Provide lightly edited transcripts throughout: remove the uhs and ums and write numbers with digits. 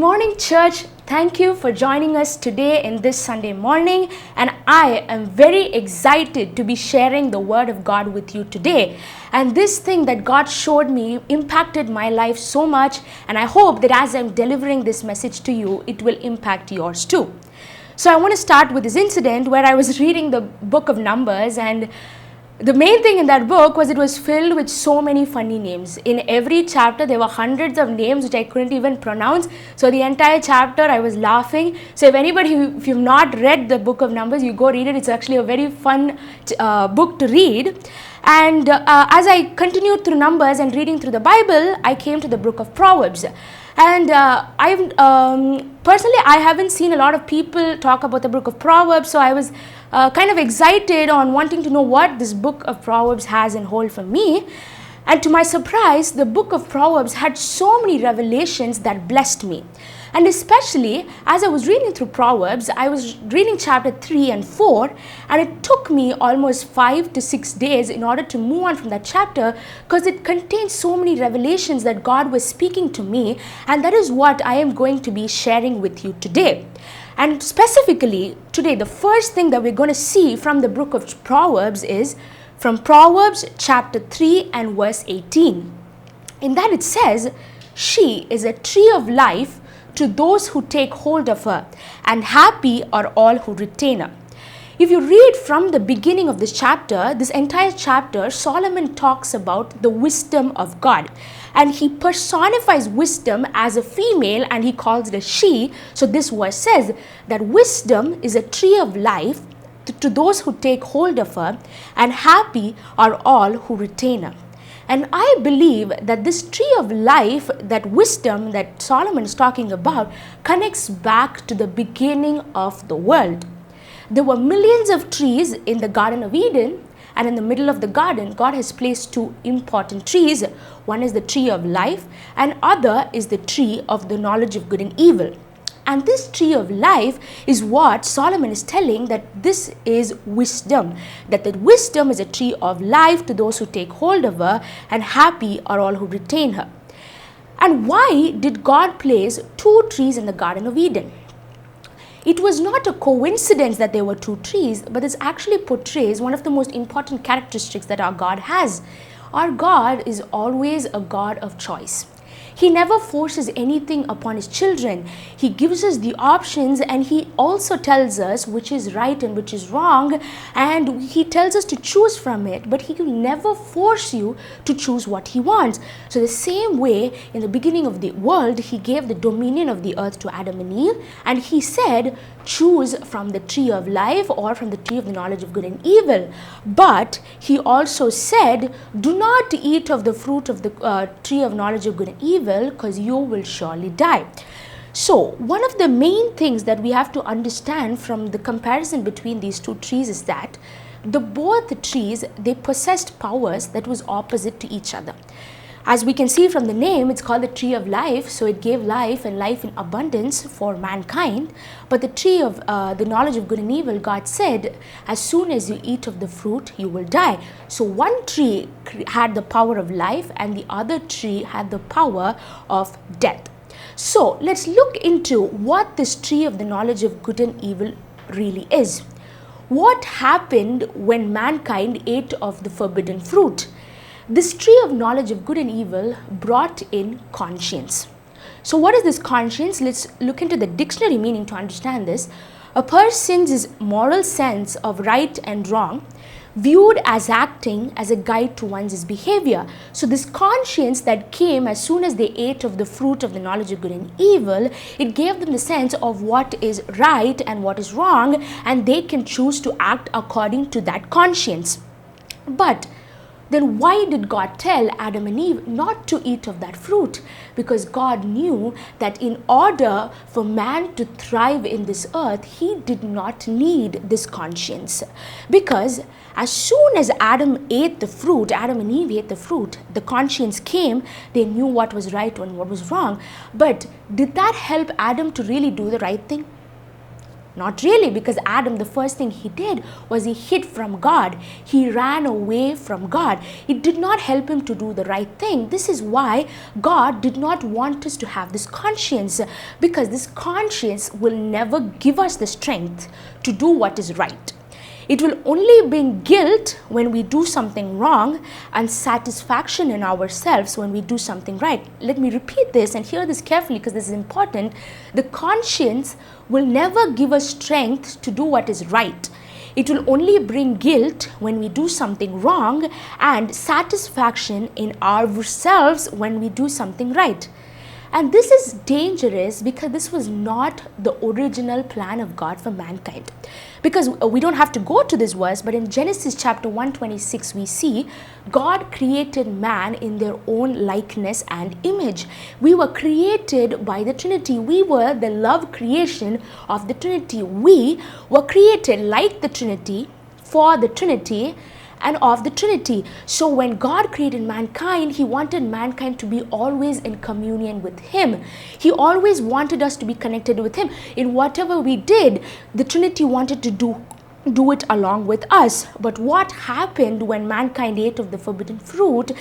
morning, church. Thank you for joining us today in this Sunday morning. And I am very excited to be sharing the Word of God with you today. And this thing that God showed me impacted my life so much. And I hope that as I'm delivering this message to you, it will impact yours too. So I want to start with this incident where I was reading the book of Numbers, and the main thing in that book was it was filled with so many funny names. In every chapter, there were hundreds of names which I couldn't even pronounce. So the entire chapter, I was laughing. So if you've not read the book of Numbers, you go read it. It's actually a very fun book to read. And as I continued through Numbers and reading through the Bible, I came to the book of Proverbs. And personally, I haven't seen a lot of people talk about the book of Proverbs, so I was kind of excited on wanting to know what this book of Proverbs has in hold for me. And to my surprise, the book of Proverbs had so many revelations that blessed me. And especially as I was reading through Proverbs, I was reading chapter 3 and 4, and it took me almost 5 to 6 days in order to move on from that chapter, because it contains so many revelations that God was speaking to me, and that is what I am going to be sharing with you today. And specifically today, the first thing that we're going to see from the book of Proverbs is from Proverbs chapter 3 and verse 18. In that it says, "She is a tree of life to those who take hold of her, and happy are all who retain her." If you read from the beginning of this chapter, this entire chapter, Solomon talks about the wisdom of God. And he personifies wisdom as a female, and he calls it a she. So this verse says that wisdom is a tree of life to those who take hold of her, and happy are all who retain her. And I believe that this tree of life, that wisdom that Solomon is talking about, connects back to the beginning of the world. There were millions of trees in the Garden of Eden, and in the middle of the garden, God has placed two important trees. One is the tree of life, and other is the tree of the knowledge of good and evil. And this tree of life is what Solomon is telling, that this is wisdom. That the wisdom is a tree of life to those who take hold of her, and happy are all who retain her. And why did God place two trees in the Garden of Eden? It was not a coincidence that there were two trees, but this actually portrays one of the most important characteristics that our God has. Our God is always a God of choice. He never forces anything upon his children. He gives us the options, and he also tells us which is right and which is wrong, and he tells us to choose from it, but he will never force you to choose what he wants. So the same way, in the beginning of the world, he gave the dominion of the earth to Adam and Eve, and he said, choose from the tree of life or from the tree of the knowledge of good and evil. But he also said, do not eat of the fruit of the tree of knowledge of good and evil, because you will surely die. So one of the main things that we have to understand from the comparison between these two trees is that both trees, they possessed powers that was opposite to each other. As we can see from the name, it's called the tree of life, so it gave life and life in abundance for mankind. But the tree of the knowledge of good and evil, God said, as soon as you eat of the fruit, you will die. So one tree had the power of life, and the other tree had the power of death. So let's look into what this tree of the knowledge of good and evil really is. What happened when mankind ate of the forbidden fruit? This tree of knowledge of good and evil brought in conscience. So what is this conscience? Let's look into the dictionary meaning to understand this. A person's moral sense of right and wrong, viewed as acting as a guide to one's behavior. So this conscience that came as soon as they ate of the fruit of the knowledge of good and evil, it gave them the sense of what is right and what is wrong, and they can choose to act according to that conscience. But then why did God tell Adam and Eve not to eat of that fruit? Because God knew that in order for man to thrive in this earth, he did not need this conscience. Because as soon as Adam and Eve ate the fruit, the conscience came, they knew what was right and what was wrong. But did that help Adam to really do the right thing? Not really, because Adam, the first thing he did was he hid from God. He ran away from God. It did not help him to do the right thing. This is why God did not want us to have this conscience, because this conscience will never give us the strength to do what is right. It will only bring guilt when we do something wrong and satisfaction in ourselves when we do something right. Let me repeat this and hear this carefully, because this is important. The conscience will never give us strength to do what is right. It will only bring guilt when we do something wrong and satisfaction in ourselves when we do something right. And this is dangerous because this was not the original plan of God for mankind. Because we don't have to go to this verse, but in Genesis chapter 1:26 we see God created man in their own likeness and image. We were created by the Trinity. We were the love creation of the Trinity. We were created like the Trinity, for the Trinity, and of the Trinity. So when God created mankind, he wanted mankind to be always in communion with him. He always wanted us to be connected with him. In whatever we did, the Trinity wanted to do it along with us. But what happened when mankind ate of the forbidden fruit?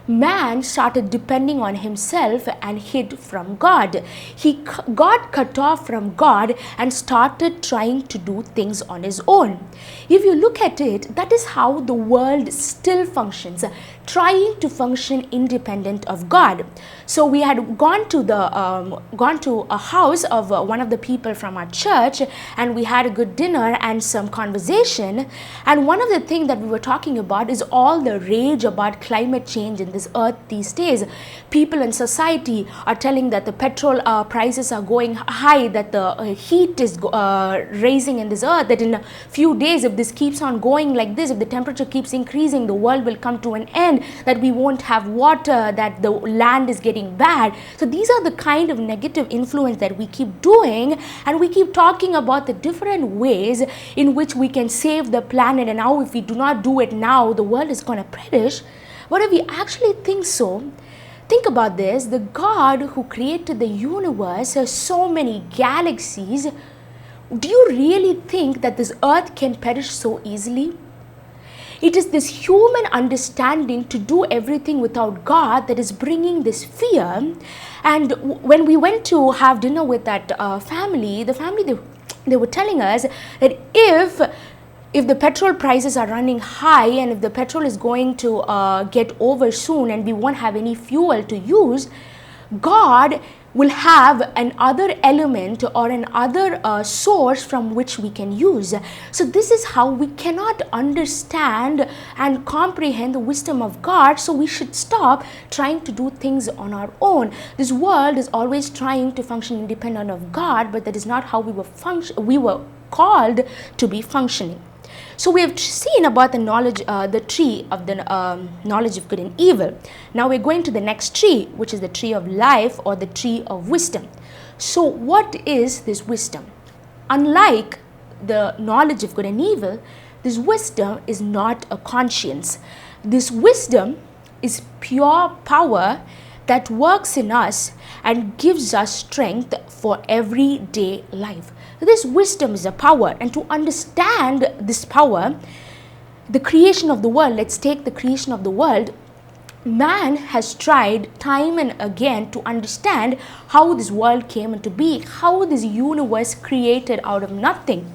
Man started depending on himself and hid from God. God cut off from God and started trying to do things on his own. If you look at it, that is how the world still functions, trying to function independent of God. So we had gone to a house of one of the people from our church, and we had a good dinner and some conversation. And one of the things that we were talking about is all the rage about climate change in this earth these days. People in society are telling that the petrol prices are going high, that the heat is raising in this earth, that in a few days, if this keeps on going like this, if the temperature keeps increasing, the world will come to an end, that we won't have water, that the land is getting bad. So these are the kind of negative influence that we keep doing, and we keep talking about the different ways in which we can save the planet, and how if we do not do it now, the world is going to perish. But if we actually think so, think about this. The God who created the universe has so many galaxies. Do you really think that this earth can perish so easily? It is this human understanding to do everything without God that is bringing this fear. And when we went to have dinner with that family, they were telling us that if the petrol prices are running high, and if the petrol is going to get over soon and we won't have any fuel to use, God will have another element or another source from which we can use. So this is how we cannot understand and comprehend the wisdom of God. So we should stop trying to do things on our own. This world is always trying to function independent of God, but that is not how we were called to be functioning. So we have seen about the knowledge, the tree of the knowledge of good and evil. Now we're going to the next tree, which is the tree of life, or the tree of wisdom. So what is this wisdom? Unlike the knowledge of good and evil, this wisdom is not a conscience. This wisdom is pure power that works in us and gives us strength for everyday life. This wisdom is a power, and to understand this power, the creation of the world, let's take the creation of the world. Man has tried time and again to understand how this world came into being, how this universe created out of nothing.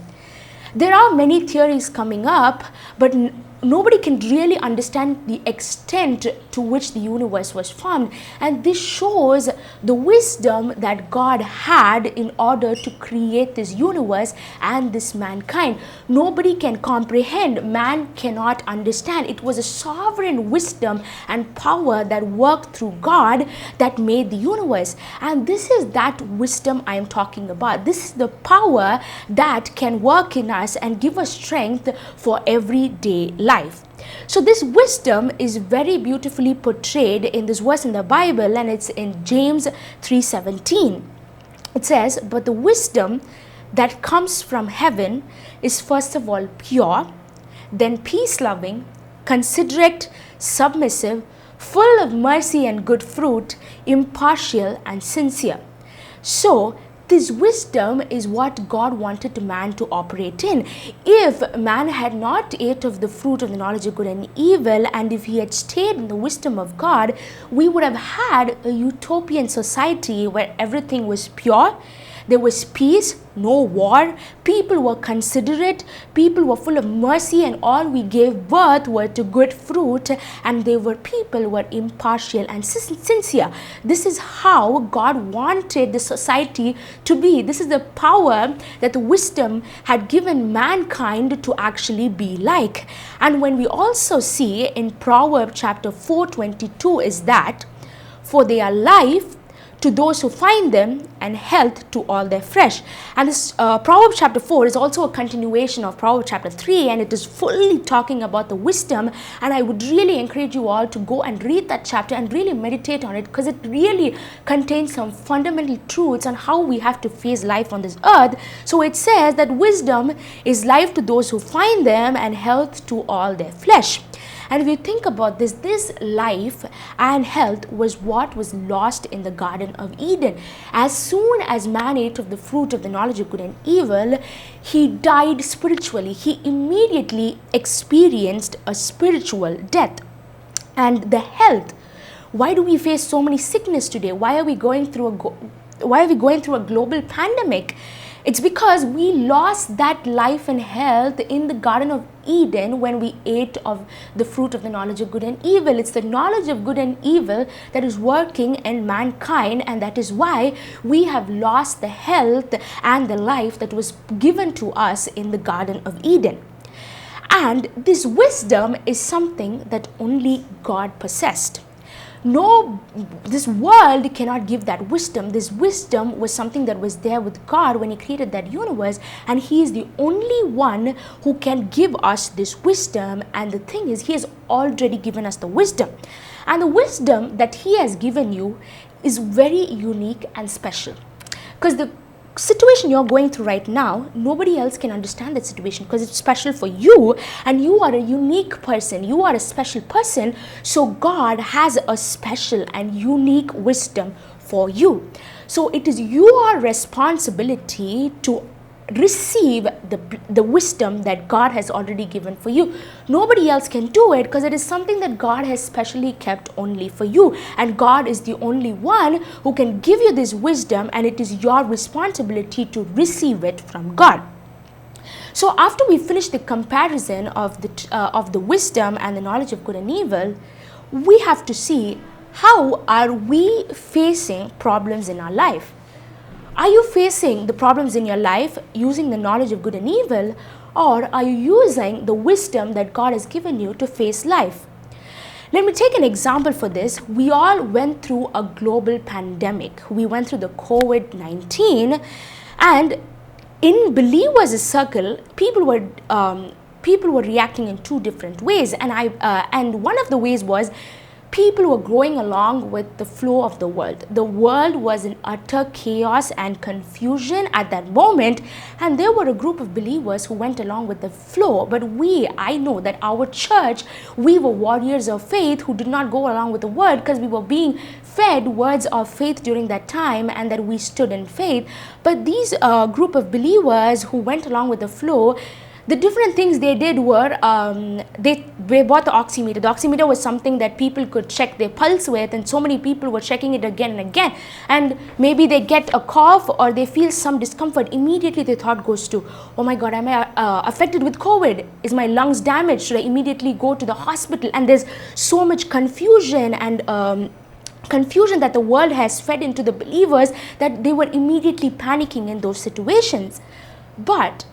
There are many theories coming up, but nobody can really understand the extent to which the universe was formed. And this shows the wisdom that God had in order to create this universe and this mankind. Nobody can comprehend, man cannot understand. It was a sovereign wisdom and power that worked through God that made the universe. And this is that wisdom I am talking about. This is the power that can work in us and give us strength for everyday life. So this wisdom is very beautifully portrayed in this verse in the Bible, and it's in James 3:17. It says, "But the wisdom that comes from heaven is first of all pure, then peace-loving, considerate, submissive, full of mercy and good fruit, impartial and sincere." So this wisdom is what God wanted man to operate in. If man had not ate of the fruit of the knowledge of good and evil, and if he had stayed in the wisdom of God, we would have had a utopian society where everything was pure. There was peace, no war, people were considerate, people were full of mercy, and all we gave birth were to good fruit, and people were impartial and sincere. This is how God wanted the society to be. This is the power that the wisdom had given mankind to actually be like. And when we also see in Proverbs chapter 4:22 is that, for they are life to those who find them, and health to all their flesh. And this Proverbs chapter 4 is also a continuation of Proverbs chapter 3, and it is fully talking about the wisdom. And I would really encourage you all to go and read that chapter and really meditate on it, because it really contains some fundamental truths on how we have to face life on this earth. So it says that wisdom is life to those who find them, and health to all their flesh. And if you think about this, this life and health was what was lost in the Garden of Eden. As soon as man ate of the fruit of the knowledge of good and evil, he died spiritually. He immediately experienced a spiritual death. And the health, why do we face so many sickness today? Why are we going through a global pandemic? It's because we lost that life and health in the Garden of Eden when we ate of the fruit of the knowledge of good and evil. It's the knowledge of good and evil that is working in mankind, and that is why we have lost the health and the life that was given to us in the Garden of Eden. And this wisdom is something that only God possessed. No, this world cannot give that wisdom. This wisdom was something that was there with God when he created that universe, and he is the only one who can give us this wisdom. And the thing is, he has already given us the wisdom, and the wisdom that he has given you is very unique and special, because the situation you're going through right now, nobody else can understand that situation, because it's special for you, and you are a unique person. You are a special person. So God has a special and unique wisdom for you. So it is your responsibility to receive the wisdom that God has already given for you. Nobody else can do it, because it is something that God has specially kept only for you, and God is the only one who can give you this wisdom, and it is your responsibility to receive it from God. So after we finish the comparison of the wisdom and the knowledge of good and evil, we have to see, how are we facing problems in our life? Are you facing the problems in your life using the knowledge of good and evil, or are you using the wisdom that God has given you to face life? Let me take an example for this. We all went through a global pandemic. We went through the COVID-19, and in believers' circle, people were reacting in two different ways, and one of the ways was, people were going along with the flow of the world. The world was in utter chaos and confusion at that moment, and there were a group of believers who went along with the flow. But I know that our church, we were warriors of faith who did not go along with the word, because we were being fed words of faith during that time, and that we stood in faith. But these group of believers who went along with the flow, the different things they did were, they bought the oximeter. The oximeter was something that people could check their pulse with, and so many people were checking it again and again. And maybe they get a cough or they feel some discomfort. Immediately their thought goes to, oh my God, am I affected with COVID? Is my lungs damaged? Should I immediately go to the hospital? And there's so much confusion and confusion that the world has fed into the believers, that they were immediately panicking in those situations. But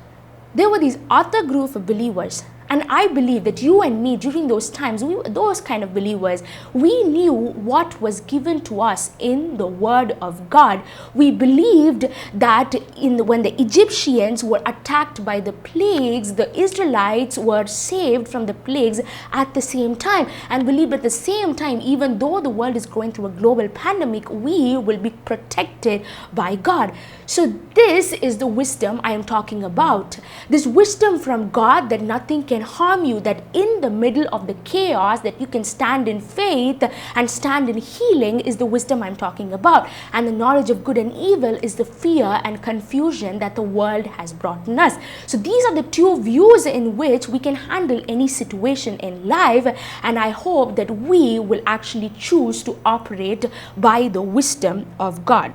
there were these other group of believers, and I believe that you and me during those times, we were those kind of believers. We knew what was given to us in the word of God. We believed that when the Egyptians were attacked by the plagues, the Israelites were saved from the plagues at the same time, and believed at the same time, even though the world is going through a global pandemic, we will be protected by God. So this is the wisdom I am talking about. This wisdom from God that nothing can and harm you, that in the middle of the chaos that you can stand in faith and stand in healing, is the wisdom I'm talking about. And the knowledge of good and evil is the fear and confusion that the world has brought in us. So these are the two views in which we can handle any situation in life, and I hope that we will actually choose to operate by the wisdom of God.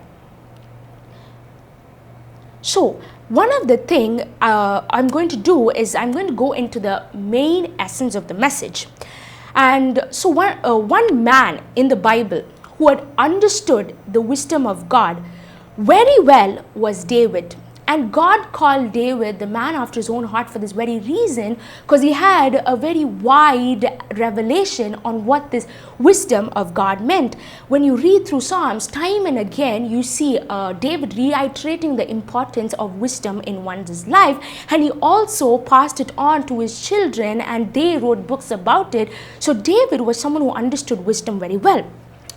So one of the things I'm going to do is I'm going to go into the main essence of the message. And so one man in the Bible who had understood the wisdom of God very well was David. And God called David the man after his own heart for this very reason, because he had a very wide revelation on what this wisdom of God meant. When you read through Psalms, time and again, you see David reiterating the importance of wisdom in one's life. And he also passed it on to his children, and they wrote books about it. So David was someone who understood wisdom very well.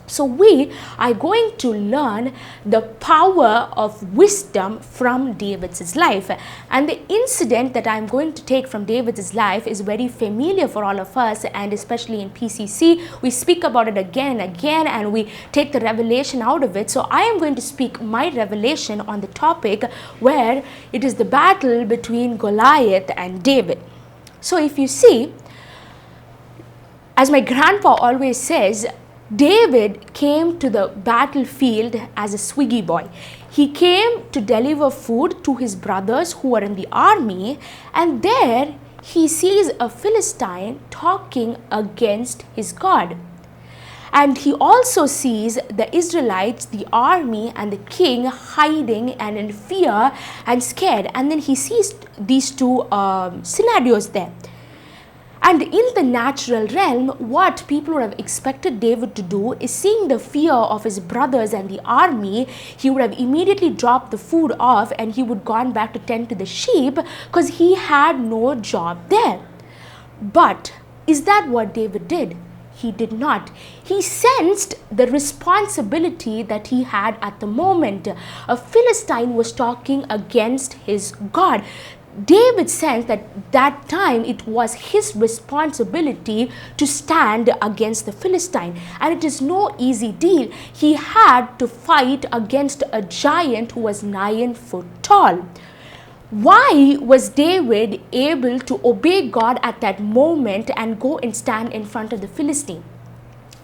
So we are going to learn the power of wisdom from David's life. And the incident that I'm going to take from David's life is very familiar for all of us, and especially in PCC, we speak about it again and again, and we take the revelation out of it. So I am going to speak my revelation on the topic where it is the battle between Goliath and David. So if you see, as my grandpa always says, David came to the battlefield as a swiggy boy. He came to deliver food to his brothers who were in the army, and there he sees a Philistine talking against his God. And he also sees the Israelites, the army and the king hiding and in fear and scared. And then he sees these two scenarios there. And in the natural realm, what people would have expected David to do is, seeing the fear of his brothers and the army, he would have immediately dropped the food off and he would gone back to tend to the sheep, because he had no job there. But is that what David did? He did not. He sensed the responsibility that he had at the moment. A Philistine was talking against his God. David sensed that that time it was his responsibility to stand against the Philistine, and it is no easy deal. He had to fight against a giant who was 9 foot tall. Why was David able to obey God at that moment and go and stand in front of the Philistine?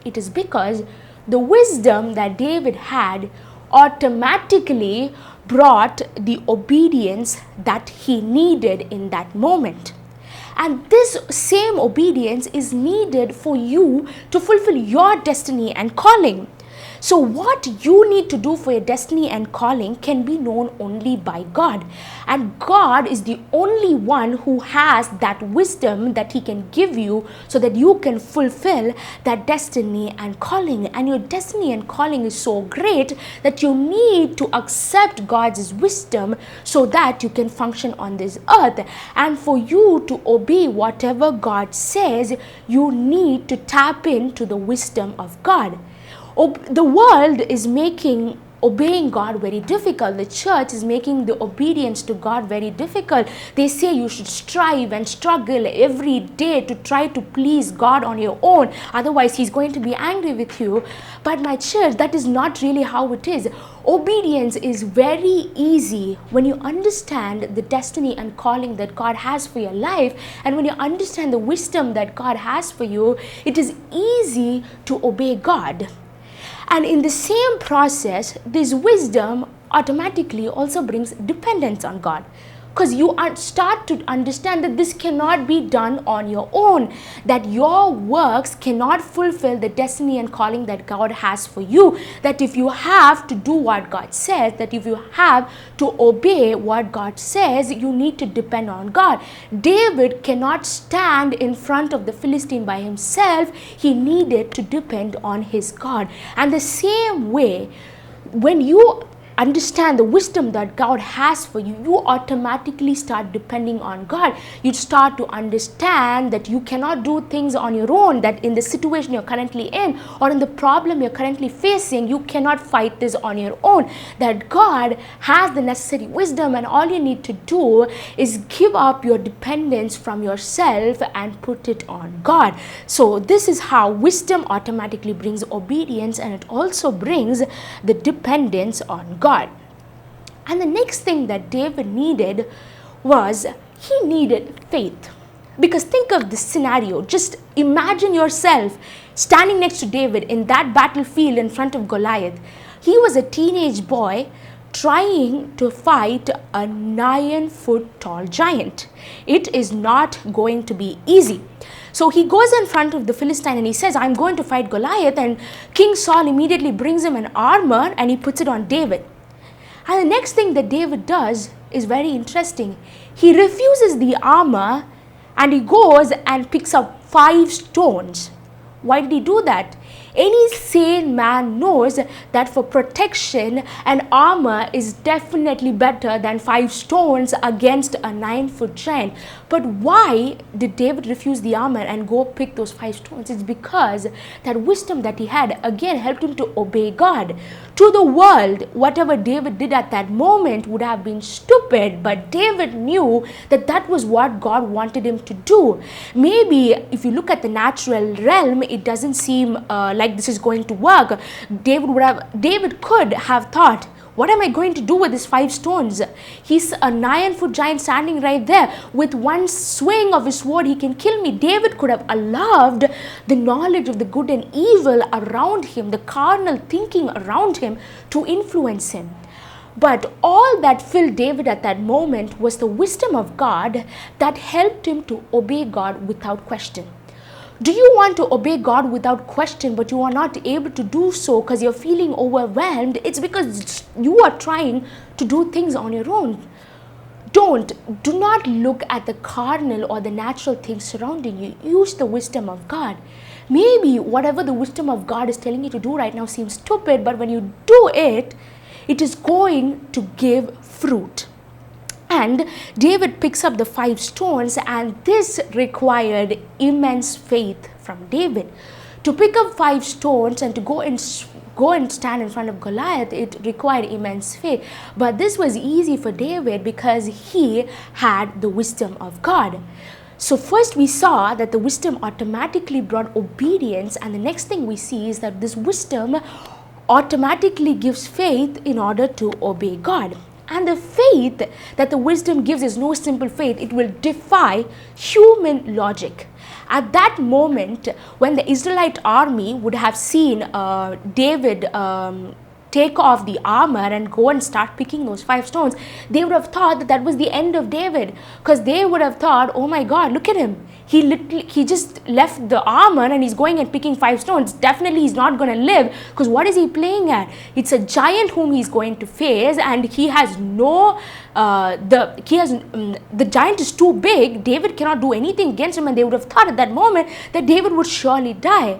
It is because the wisdom that David had automatically brought the obedience that he needed in that moment. And this same obedience is needed for you to fulfill your destiny and calling. So what you need to do for your destiny and calling can be known only by God. And God is the only one who has that wisdom that he can give you so that you can fulfill that destiny and calling. And your destiny and calling is so great that you need to accept God's wisdom so that you can function on this earth. And for you to obey whatever God says, you need to tap into the wisdom of God. The world is making obeying God very difficult. The church is making the obedience to God very difficult. They say you should strive and struggle every day to try to please God on your own. Otherwise, he's going to be angry with you. But my church, that is not really how it is. Obedience is very easy when you understand the destiny and calling that God has for your life. And when you understand the wisdom that God has for you, it is easy to obey God. And in the same process, this wisdom automatically also brings dependence on God. Because you start to understand that this cannot be done on your own, that your works cannot fulfill the destiny and calling that God has for you, that if you have to do what God says, that if you have to obey what God says, you need to depend on God. David cannot stand in front of the Philistine by himself. He needed to depend on his God. And the same way, when you understand the wisdom that God has for you, you automatically start depending on God. You start to understand that you cannot do things on your own, that in the situation you're currently in or in the problem you're currently facing, you cannot fight this on your own, that God has the necessary wisdom, and all you need to do is give up your dependence from yourself and put it on God. So this is how wisdom automatically brings obedience, and it also brings the dependence on God. And the next thing that David needed was he needed faith. Because think of this scenario. Just imagine yourself standing next to David in that battlefield in front of Goliath. He was a teenage boy trying to fight a 9-foot tall giant. It is not going to be easy. So he goes in front of the Philistine and he says, I'm going to fight Goliath. And King Saul immediately brings him an armor and he puts it on David. And the next thing that David does is very interesting. He refuses the armor and he goes and picks up 5 stones. Why did he do that? Any sane man knows that for protection, an armor is definitely better than 5 stones against a 9-foot giant. But why did David refuse the armor and go pick those 5 stones? It's because that wisdom that he had again helped him to obey God. To the world, whatever David did at that moment would have been stupid, but David knew that that was what God wanted him to do. Maybe if you look at the natural realm, it doesn't seem like this is going to work. David could have thought, what am I going to do with these 5 stones? He's a 9-foot giant standing right there. With one swing of his sword, he can kill me. David could have allowed the knowledge of the good and evil around him, the carnal thinking around him, to influence him. But all that filled David at that moment was the wisdom of God that helped him to obey God without question. Do you want to obey God without question, but you are not able to do so because you're feeling overwhelmed? It's because you are trying to do things on your own. Do not look at the carnal or the natural things surrounding you. Use the wisdom of God. Maybe whatever the wisdom of God is telling you to do right now seems stupid, but when you do it, it is going to give fruit. And David picks up the 5 stones, and this required immense faith from David. To pick up 5 stones and to go and stand in front of Goliath, it required immense faith. But this was easy for David because he had the wisdom of God. So first we saw that the wisdom automatically brought obedience, and the next thing we see is that this wisdom automatically gives faith in order to obey God. And the faith that the wisdom gives is no simple faith. It will defy human logic. At that moment, when the Israelite army would have seen David take off the armor and go and start picking those 5 stones, they would have thought that that was the end of David, because they would have thought, oh my God, look at him. He just left the armor and he's going and picking 5 stones. Definitely he's not going to live, because what is he playing at? It's a giant whom he's going to face, and he has the giant is too big. David cannot do anything against him, and they would have thought at that moment that David would surely die.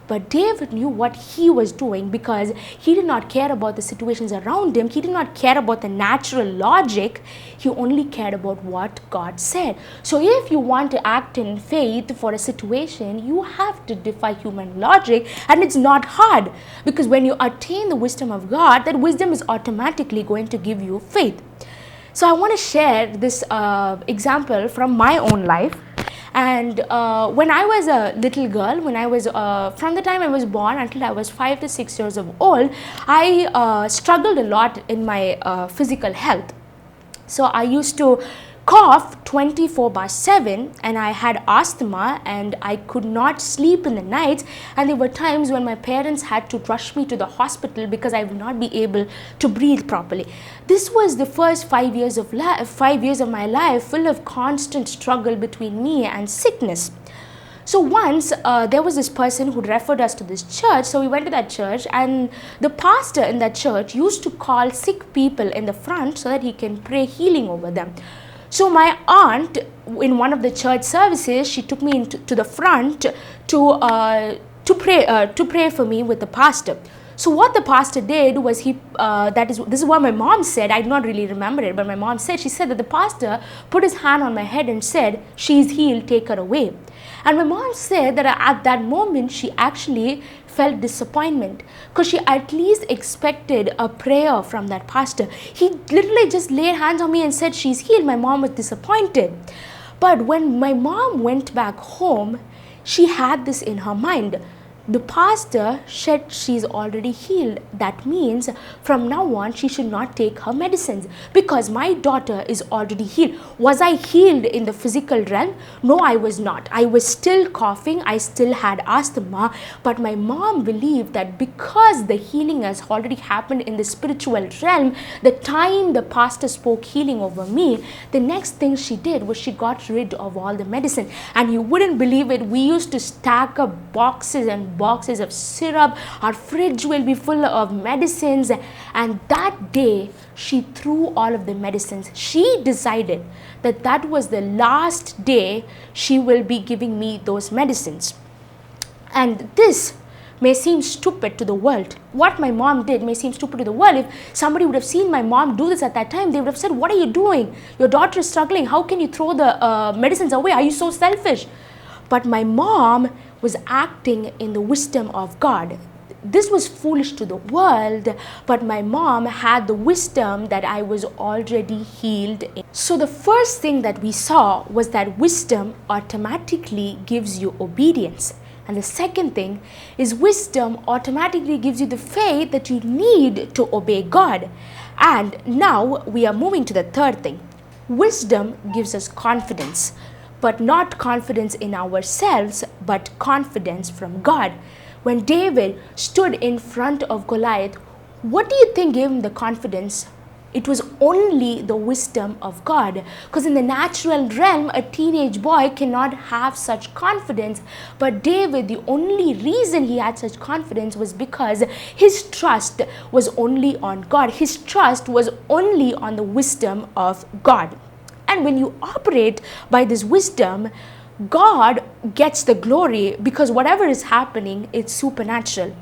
But David knew what he was doing, because he did not care about the situations around him. He did not care about the natural logic. He only cared about what God said. So if you want to act in faith for a situation, you have to defy human logic, and it's not hard, because when you attain the wisdom of God, that wisdom is automatically going to give you faith. So I want to share this example from my own life. And when I was a little girl, from the time I was born until I was 5 to 6 years old, I struggled a lot in my physical health. So I used to cough 24/7, and I had asthma, and I could not sleep in the nights, and there were times when my parents had to rush me to the hospital because I would not be able to breathe properly. This was the first 5 years of my life full of constant struggle between me and sickness. So once there was this person who referred us to this church, so we went to that church, and the pastor in that church used to call sick people in the front so that he can pray healing over them. So my aunt, in one of the church services, she took me to the front to pray for me with the pastor. So what the pastor did was this is what my mom said. I do not really remember it, but my mom said, she said that the pastor put his hand on my head and said, "She's healed, take her away." And my mom said that at that moment she actually felt disappointment, because she at least expected a prayer from that pastor. He literally just laid hands on me and said, "She's healed." My mom was disappointed. But when my mom went back home, she had this in her mind. The pastor said she's already healed. That means from now on she should not take her medicines, because my daughter is already healed. Was I healed in the physical realm? No, I was not. I was still coughing. I still had asthma. But my mom believed that because the healing has already happened in the spiritual realm, the time the pastor spoke healing over me, the next thing she did was she got rid of all the medicine. And you wouldn't believe it, we used to stack up boxes and boxes of syrup. Our fridge will be full of medicines. And that day she threw all of the medicines. She decided that that was the last day she will be giving me those medicines. And this may seem stupid to the world. What my mom did may seem stupid to the world. If somebody would have seen my mom do this at that time, they would have said, "What are you doing? Your daughter is struggling. How can you throw the medicines away? Are you so selfish?" But my mom was acting in the wisdom of God. This was foolish to the world, but my mom had the wisdom that I was already healed in. So the first thing that we saw was that wisdom automatically gives you obedience. And the second thing is wisdom automatically gives you the faith that you need to obey God. And now we are moving to the third thing. Wisdom gives us confidence, but not confidence in ourselves, but confidence from God. When David stood in front of Goliath, what do you think gave him the confidence? It was only the wisdom of God. Because in the natural realm, a teenage boy cannot have such confidence. But David, the only reason he had such confidence was because his trust was only on God. His trust was only on the wisdom of God. And when you operate by this wisdom, God gets the glory, because whatever is happening, it's supernatural.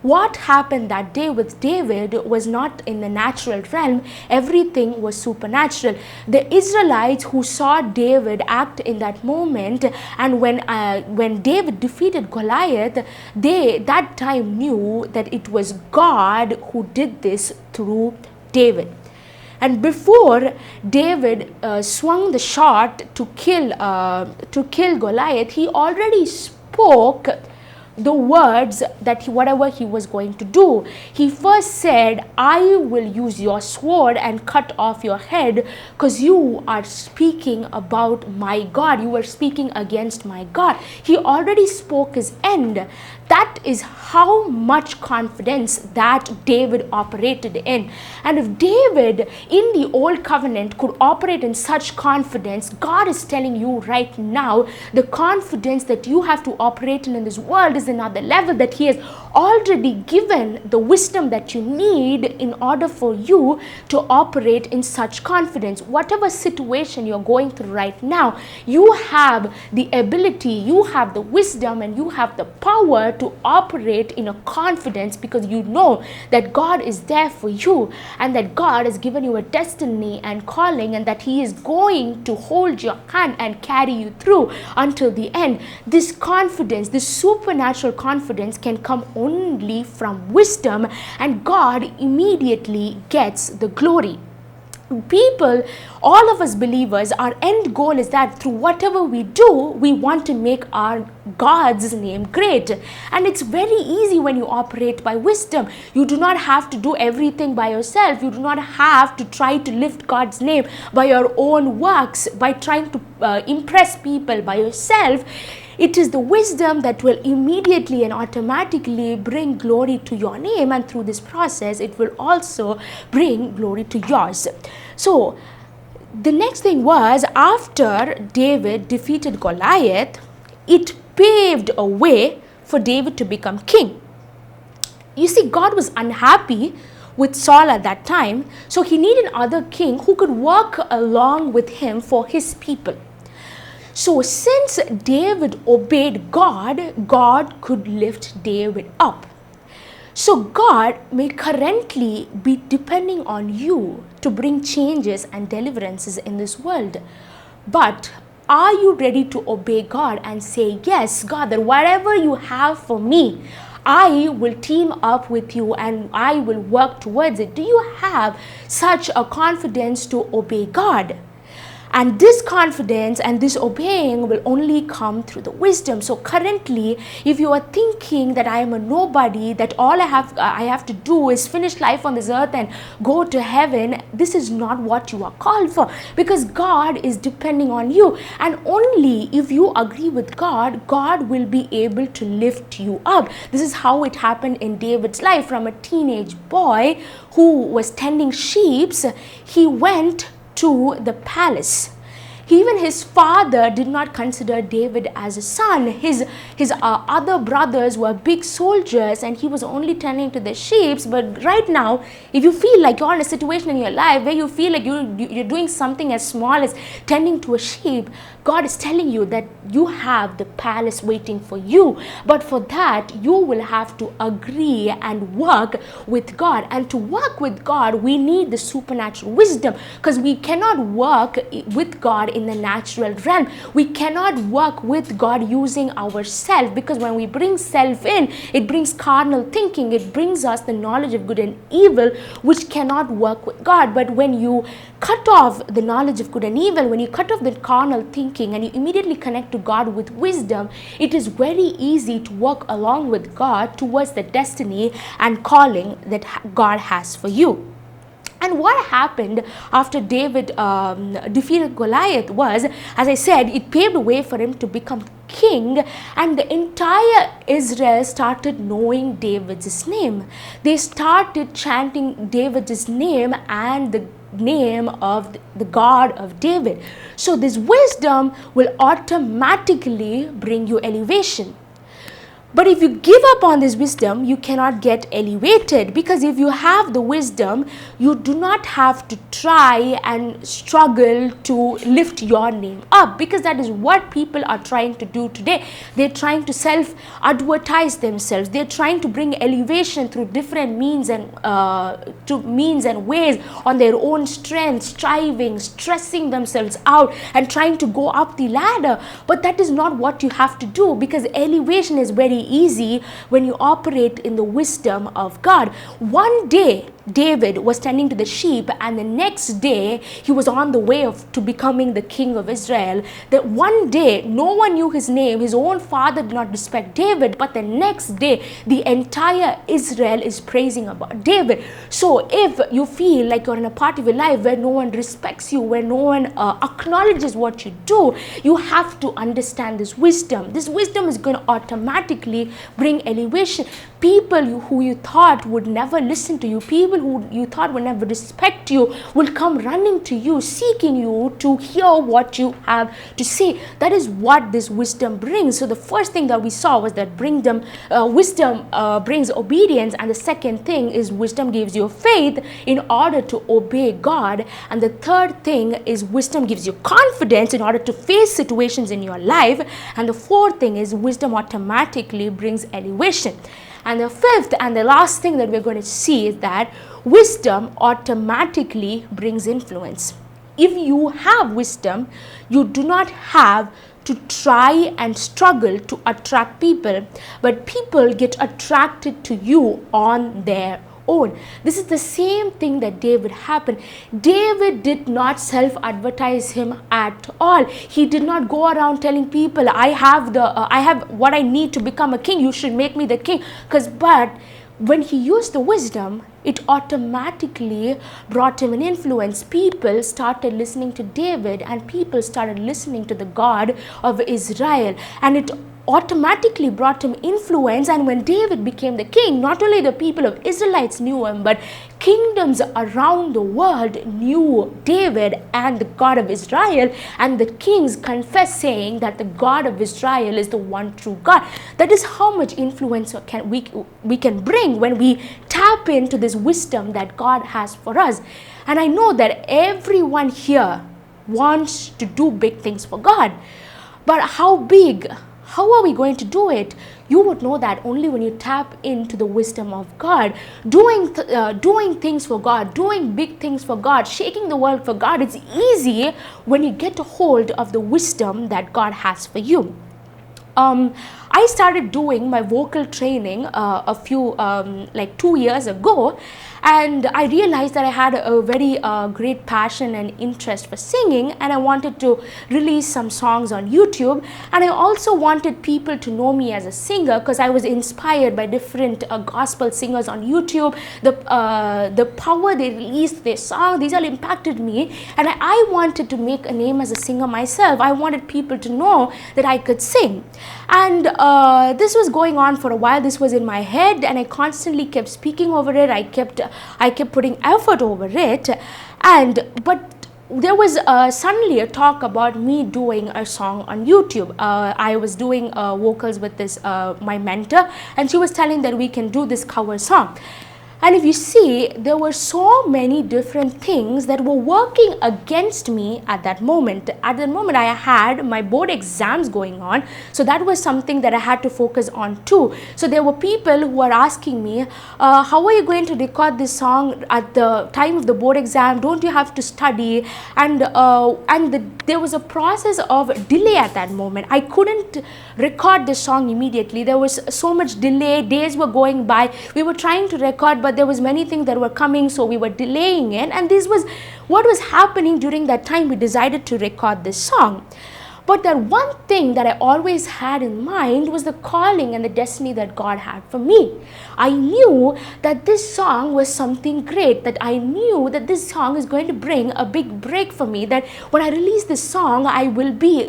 What happened that day with David was not in the natural realm. Everything was supernatural. The Israelites who saw David act in that moment, and when David defeated Goliath, they that time knew that it was God who did this through David. And before David swung the shot to kill Goliath, he already spoke the words that whatever he was going to do. He first said, "I will use your sword and cut off your head, because you are speaking about my God. You are speaking against my God." He already spoke his end. That is how much confidence that David operated in. And if David in the old covenant could operate in such confidence, God is telling you right now, the confidence that you have to operate in this world is another level, that he has already given the wisdom that you need in order for you to operate in such confidence. Whatever situation you're going through right now, you have the ability, you have the wisdom, and you have the power to operate in a confidence, because you know that God is there for you, and that God has given you a destiny and calling, and that he is going to hold your hand and carry you through until the end. This confidence, this supernatural confidence, can come only from wisdom, and God immediately gets the glory. People, all of us believers, our end goal is that through whatever we do, we want to make our God's name great. And it's very easy when you operate by wisdom. You do not have to do everything by yourself. You do not have to try to lift God's name by your own works, by trying to impress people by yourself. It is the wisdom that will immediately and automatically bring glory to your name, and through this process, it will also bring glory to yours. So, the next thing was, after David defeated Goliath, it paved a way for David to become king. You see, God was unhappy with Saul at that time, so he needed another king who could work along with him for his people. So since David obeyed God, God could lift David up. So God may currently be depending on you to bring changes and deliverances in this world. But are you ready to obey God and say, yes, God, that whatever you have for me, I will team up with you and I will work towards it? Do you have such a confidence to obey God? And this confidence and this obeying will only come through the wisdom. So currently, if you are thinking that I am a nobody, that all I have to do is finish life on this earth and go to heaven, this is not what you are called for, because God is depending on you. And only if you agree with God, God will be able to lift you up. This is how it happened in David's life. From a teenage boy who was tending sheep, he went to the palace. Even his father did not consider David as a son. His other brothers were big soldiers and he was only tending to the sheep. But right now, if you feel like you're in a situation in your life where you feel like you're doing something as small as tending to a sheep, God is telling you that you have the palace waiting for you. But for that, you will have to agree and work with God. And to work with God, we need the supernatural wisdom, because we cannot work with God in the natural realm. We cannot work with God using ourselves, because when we bring self in, it brings carnal thinking. It brings us the knowledge of good and evil, which cannot work with God. But when you cut off the knowledge of good and evil, when you cut off the carnal thinking and you immediately connect to God with wisdom, it is very easy to work along with God towards the destiny and calling that God has for you. And what happened after David defeated Goliath was, as I said, it paved the way for him to become king, and the entire Israel started knowing David's name. They started chanting David's name and the name of the God of David. So this wisdom will automatically bring you elevation. But if you give up on this wisdom, you cannot get elevated, because if you have the wisdom, you do not have to try and struggle to lift your name up, because that is what people are trying to do today. They're trying to self-advertise themselves. They're trying to bring elevation through different means and ways on their own strength, striving, stressing themselves out and trying to go up the ladder. But that is not what you have to do, because elevation is very easy when you operate in the wisdom of God. One day David was tending to the sheep, and the next day he was on the way to becoming the king of Israel. That one day no one knew his name. His own father did not respect David, but the next day the entire Israel is praising about David. So if you feel like you're in a part of your life where no one respects you, where no one acknowledges what you do, you have to understand this wisdom. This wisdom is going to automatically bring elevation. People who you thought would never listen to you, people who you thought would never respect you, will come running to you, seeking you to hear what you have to say. That is what this wisdom brings. So the first thing that we saw was that wisdom brings obedience, and the second thing is wisdom gives you faith in order to obey God, and the third thing is wisdom gives you confidence in order to face situations in your life, and the fourth thing is wisdom automatically brings elevation. And the fifth and the last thing that we're going to see is that wisdom automatically brings influence. If you have wisdom, you do not have to try and struggle to attract people, but people get attracted to you on their own. This is the same thing that David happened. David did not self-advertise him at all. He did not go around telling people, I have what I need to become a king. You should make me the king. But when he used the wisdom, it automatically brought him an influence. People started listening to David, and people started listening to the God of Israel, and it automatically brought him influence. And when David became the king, not only the people of Israelites knew him, but kingdoms around the world knew David and the God of Israel, and the kings confessed, saying that the God of Israel is the one true God. That is how much influence we can bring when we tap into this wisdom that God has for us. And I know that everyone here wants to do big things for God, but how big, How are we going to do it? You would know that only when you tap into the wisdom of God, doing things for God, doing big things for God, shaking the world for God. It's easy when you get a hold of the wisdom that God has for you. I started doing my vocal training a few, like 2 years ago, and I realized that I had a very great passion and interest for singing, and I wanted to release some songs on YouTube, and I also wanted people to know me as a singer because I was inspired by different gospel singers on YouTube. The power they released, their song, these all impacted me, and I wanted to make a name as a singer myself. I wanted people to know that I could sing, and this was going on for a while. This was in my head, and I constantly kept speaking over it. I kept putting effort over it, but there was suddenly a talk about me doing a song on YouTube. I was doing vocals with this my mentor, and she was telling that we can do this cover song. And if you see, there were so many different things that were working against me at that moment. At that moment, I had my board exams going on, so that was something that I had to focus on too. So there were people who were asking me, how are you going to record this song at the time of the board exam? Don't you have to study? And there was a process of delay at that moment. I couldn't record the song immediately. There was so much delay. Days were going by. We were trying to record, but there was many things that were coming, so we were delaying it, and this was what was happening during that time. We decided to record this song. But that one thing that I always had in mind was the calling and the destiny that God had for me. I knew that this song was something great, that I knew that this song is going to bring a big break for me, that when I release this song, I would be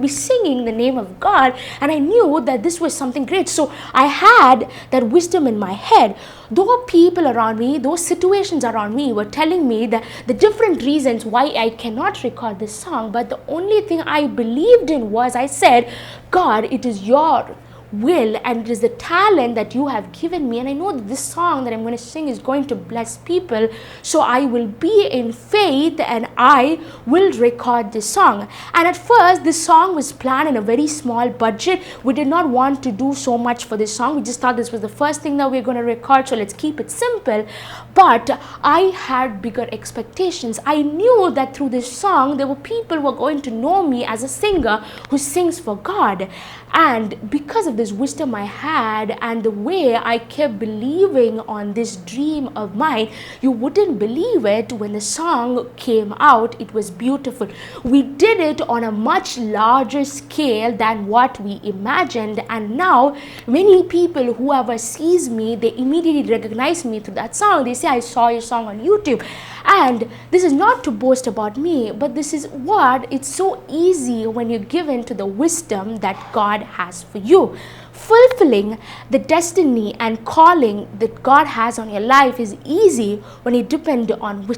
singing the name of God, and I knew that this was something great. So I had that wisdom in my head. Though people around me, those situations around me were telling me that the different reasons why I cannot record this song, but the only thing I believed in was, I said, God, it is your will and it is the talent that you have given me, and I know that this song that I'm going to sing is going to bless people, so I will be in faith and I will record this song. And at first this song was planned in a very small budget. We did not want to do so much for this song. We just thought this was the first thing that we're going to record, so let's keep it simple. But I had bigger expectations. I knew that through this song there were people who were going to know me as a singer who sings for God. And because of this wisdom I had and the way I kept believing on this dream of mine, you wouldn't believe it, when the song came out, it was beautiful. We did it on a much larger scale than what we imagined, and now many people, whoever sees me, they immediately recognize me through that song. They say, I saw your song on YouTube. And this is not to boast about me, but this is what, it's so easy when you're given to the wisdom that God has for you. Fulfilling the destiny and calling that God has on your life is easy when you depend on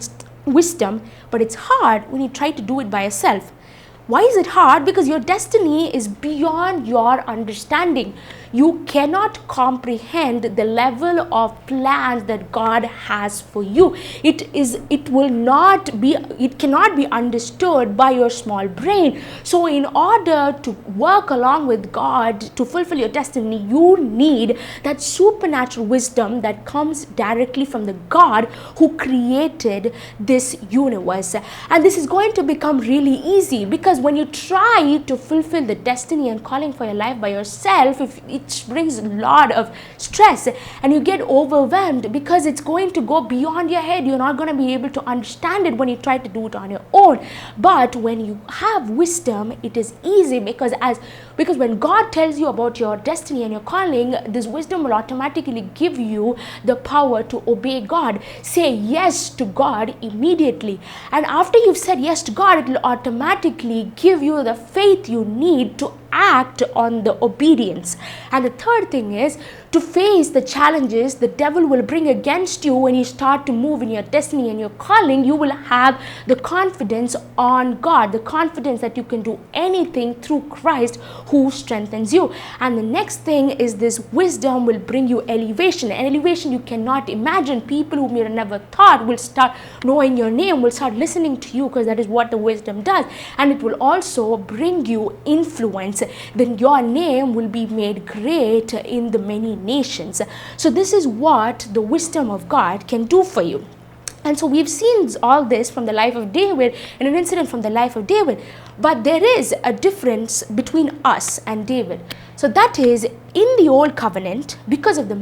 wisdom, but it's hard when you try to do it by yourself. Why is it hard? Because your destiny is beyond your understanding. You cannot comprehend the level of plans that God has for you. It cannot be understood by your small brain. So in order to work along with God to fulfill your destiny, you need that supernatural wisdom that comes directly from the God who created this universe. And this is going to become really easy, because when you try to fulfill the destiny and calling for your life by yourself, it brings a lot of stress and you get overwhelmed, because it's going to go beyond your head. You're not going to be able to understand it when you try to do it on your own. But when you have wisdom, it is easy, because when God tells you about your destiny and your calling, this wisdom will automatically give you the power to obey God. Say yes to God immediately, and after you've said yes to God, it will automatically give you the faith you need to act on the obedience. And the third thing is to face the challenges the devil will bring against you. When you start to move in your destiny and your calling, you will have the confidence on God, the confidence that you can do anything through Christ who strengthens you. And the next thing is, this wisdom will bring you elevation, an elevation you cannot imagine. People whom you never thought will start knowing your name, will start listening to you, because that is what the wisdom does. And it will also bring you influence. reads, then your name will be made great in the many nations. So this is what the wisdom of God can do for you. And so we've seen all this from the life of David, and an incident from the life of David. But there is a difference between us and David. So that is, in the old covenant, because of the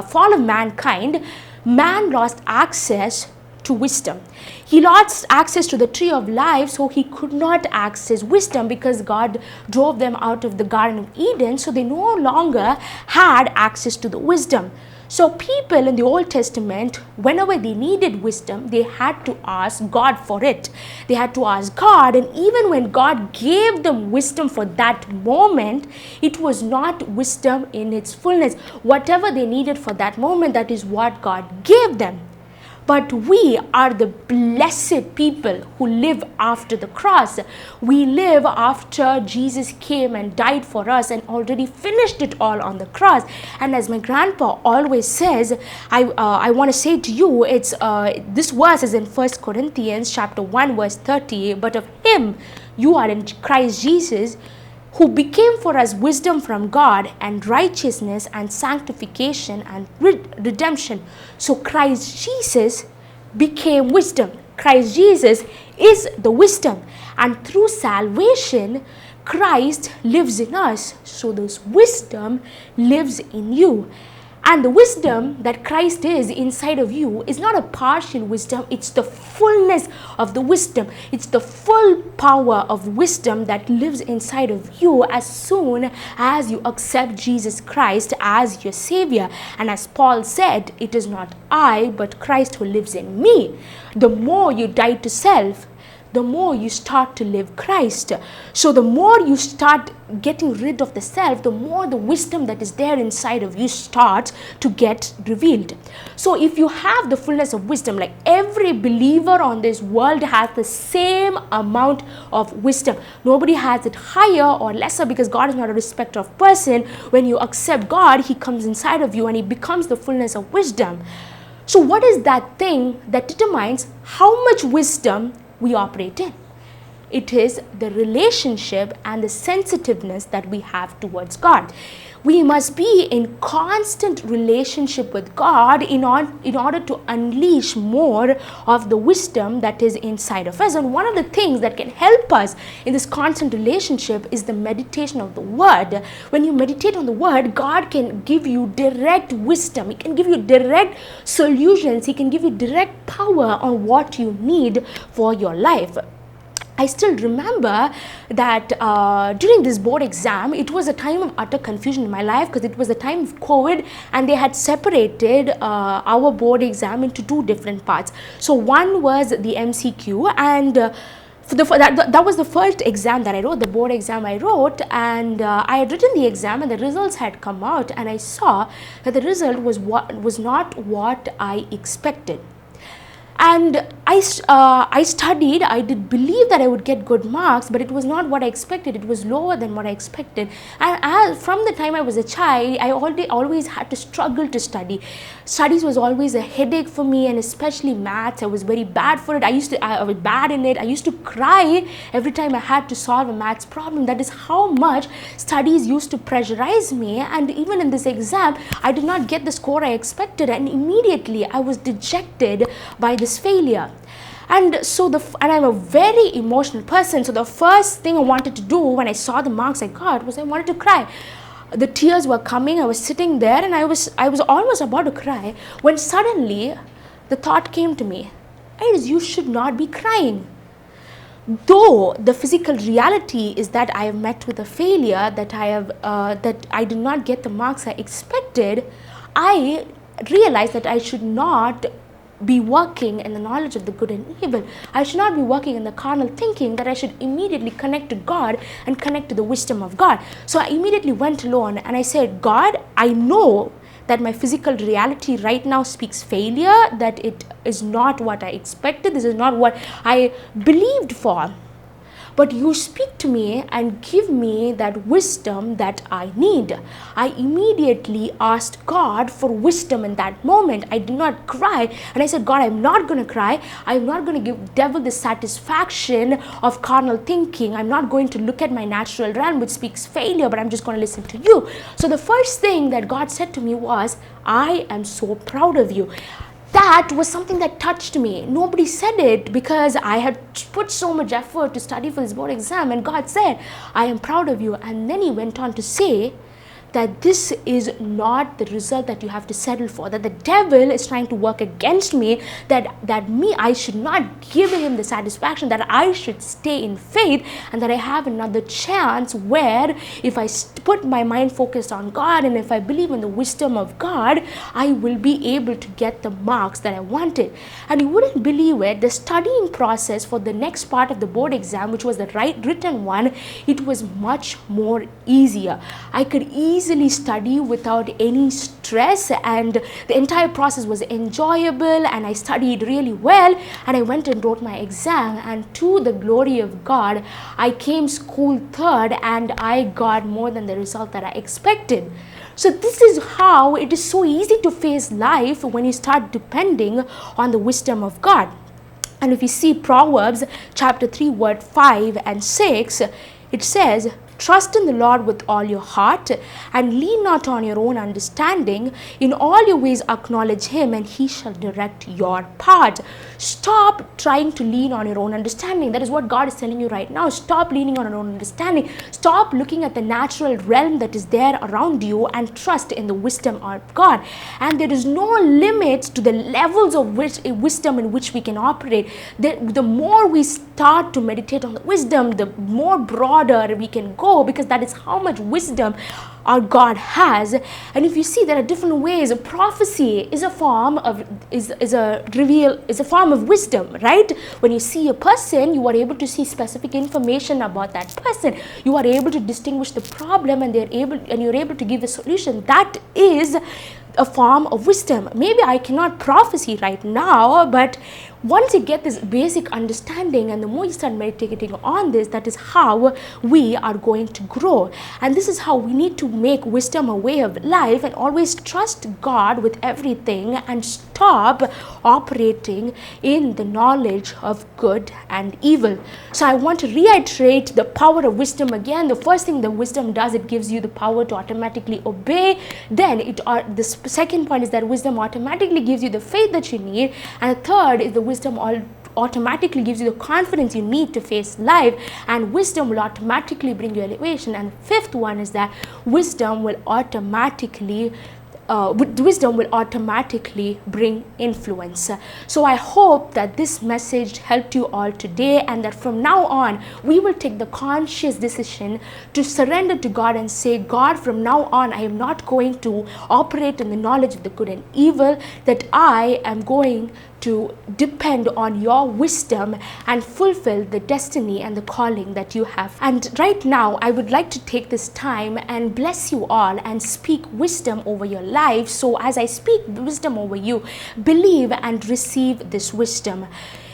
fall of mankind, man lost access to wisdom. He lost access to the tree of life, so he could not access wisdom because God drove them out of the Garden of Eden, so they no longer had access to the wisdom. So people in the Old Testament, whenever they needed wisdom, they had to ask God for it. They had to ask God, and even when God gave them wisdom for that moment, it was not wisdom in its fullness. Whatever they needed for that moment, that is what God gave them. But we are the blessed people who live after the cross. We live after Jesus came and died for us and already finished it all on the cross. And as my grandpa always says, I want to say to you, this verse is in 1 Corinthians chapter 1 verse 30. But of him you are in Christ Jesus, who became for us wisdom from God and righteousness and sanctification and redemption. So Christ Jesus became wisdom. Christ Jesus is the wisdom. And through salvation, Christ lives in us. So this wisdom lives in you. And the wisdom that Christ is inside of you is not a partial wisdom, it's the fullness of the wisdom. It's the full power of wisdom that lives inside of you as soon as you accept Jesus Christ as your Savior. And as Paul said, it is not I, but Christ who lives in me. The more you die to self, the more you start to live Christ. So the more you start getting rid of the self, the more the wisdom that is there inside of you starts to get revealed. So if you have the fullness of wisdom, like every believer on this world has the same amount of wisdom. Nobody has it higher or lesser, because God is not a respecter of person. When you accept God, He comes inside of you and He becomes the fullness of wisdom. So what is that thing that determines how much wisdom we operate in? It is the relationship and the sensitiveness that we have towards God. We must be in constant relationship with God in order to unleash more of the wisdom that is inside of us. And one of the things that can help us in this constant relationship is the meditation of the Word. When you meditate on the Word, God can give you direct wisdom. He can give you direct solutions. He can give you direct power on what you need for your life. I still remember that during this board exam, it was a time of utter confusion in my life, because it was a time of COVID and they had separated our board exam into two different parts. So one was the MCQ, and that was the first exam that I wrote, the board exam I wrote, and I had written the exam and the results had come out, and I saw that the result was not what I expected. And I studied. I did believe that I would get good marks, but it was not what I expected. It was lower than what I expected. And from the time I was a child, I always had to struggle to study. Studies was always a headache for me, and especially maths. I was very bad for it. I was bad in it. I used to cry every time I had to solve a maths problem. That is how much studies used to pressurize me. And even in this exam, I did not get the score I expected, and immediately I was dejected by this failure. And I'm a very emotional person, so the first thing I wanted to do when I saw the marks I got was I wanted to cry. The tears were coming. I was sitting there and I was almost about to cry, when suddenly the thought came to me, you should not be crying. Though the physical reality is that I have met with a failure, that I did not get the marks I expected, I realized that I should not be working in the knowledge of the good and evil. I should not be working in the carnal thinking, that I should immediately connect to God and connect to the wisdom of God. So I immediately went alone and I said, God, I know that my physical reality right now speaks failure, that it is not what I expected, this is not what I believed for. but you speak to me and give me that wisdom that I need. I immediately asked God for wisdom in that moment. I did not cry, and I said, God, I'm not going to cry. I'm not going to give devil the satisfaction of carnal thinking. I'm not going to look at my natural realm which speaks failure, but I'm just going to listen to you. So the first thing that God said to me was, I am so proud of you. That was something that touched me. Nobody said it because I had put so much effort to study for this board exam, and God said, I am proud of you. And then he went on to say that this is not the result that you have to settle for, that the devil is trying to work against me, that I should not give him the satisfaction, that I should stay in faith, and that I have another chance where if I put my mind focused on God and if I believe in the wisdom of God, I will be able to get the marks that I wanted. And you wouldn't believe it, the studying process for the next part of the board exam, which was the written one, it was much more easier. I could easily study without any stress, and the entire process was enjoyable, and I studied really well, and I went and wrote my exam, and to the glory of God, I came school third, and I got more than the result that I expected. So this is how it is so easy to face life when you start depending on the wisdom of God. And if you see Proverbs chapter 3 verse 5 and 6, it says, trust in the Lord with all your heart and lean not on your own understanding. In all your ways acknowledge him, and he shall direct your path. Stop trying to lean on your own understanding. That is what God is telling you right now. Stop leaning on your own understanding. Stop looking at the natural realm that is there around you and trust in the wisdom of God. And there is no limit to the levels of wisdom in which we can operate. The more we start to meditate on the wisdom, the more broader we can go, because that is how much wisdom our God has. And if you see, there are different ways. Prophecy is a form of a form of wisdom, right? When you see a person, you are able to see specific information about that person. You are able to distinguish the problem, and you're able to give a solution. That is a form of wisdom. Maybe I cannot prophesy right now, but once you get this basic understanding and the more you start meditating on this, that is how we are going to grow. And this is how we need to make wisdom a way of life and always trust God with everything and stop operating in the knowledge of good and evil. So I want to reiterate the power of wisdom again. The first thing that wisdom does, it gives you the power to automatically obey. Then the second point is that wisdom automatically gives you the faith that you need. And the third is the wisdom automatically gives you the confidence you need to face life, and wisdom will automatically bring you elevation. And the fifth one is that wisdom will automatically bring influence. So I hope that this message helped you all today, and that from now on we will take the conscious decision to surrender to God and say, God, from now on I am not going to operate in the knowledge of the good and evil, that I am going to depend on your wisdom and fulfill the destiny and the calling that you have. And right now I would like to take this time and bless you all and speak wisdom over your life. So as I speak wisdom over you, believe and receive this wisdom.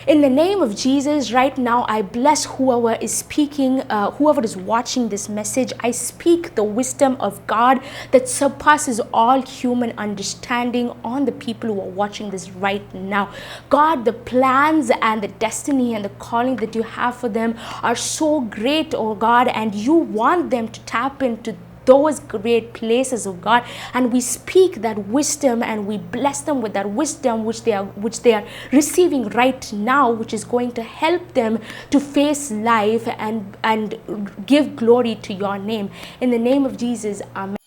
In the name of Jesus, right now, I bless whoever is speaking, whoever is watching this message. I speak the wisdom of God that surpasses all human understanding on the people who are watching this right now. God, the plans and the destiny and the calling that you have for them are so great, oh God, and you want them to tap into those great places of God, and we speak that wisdom and we bless them with that wisdom which they are receiving right now, which is going to help them to face life and give glory to your name. In the name of Jesus, amen.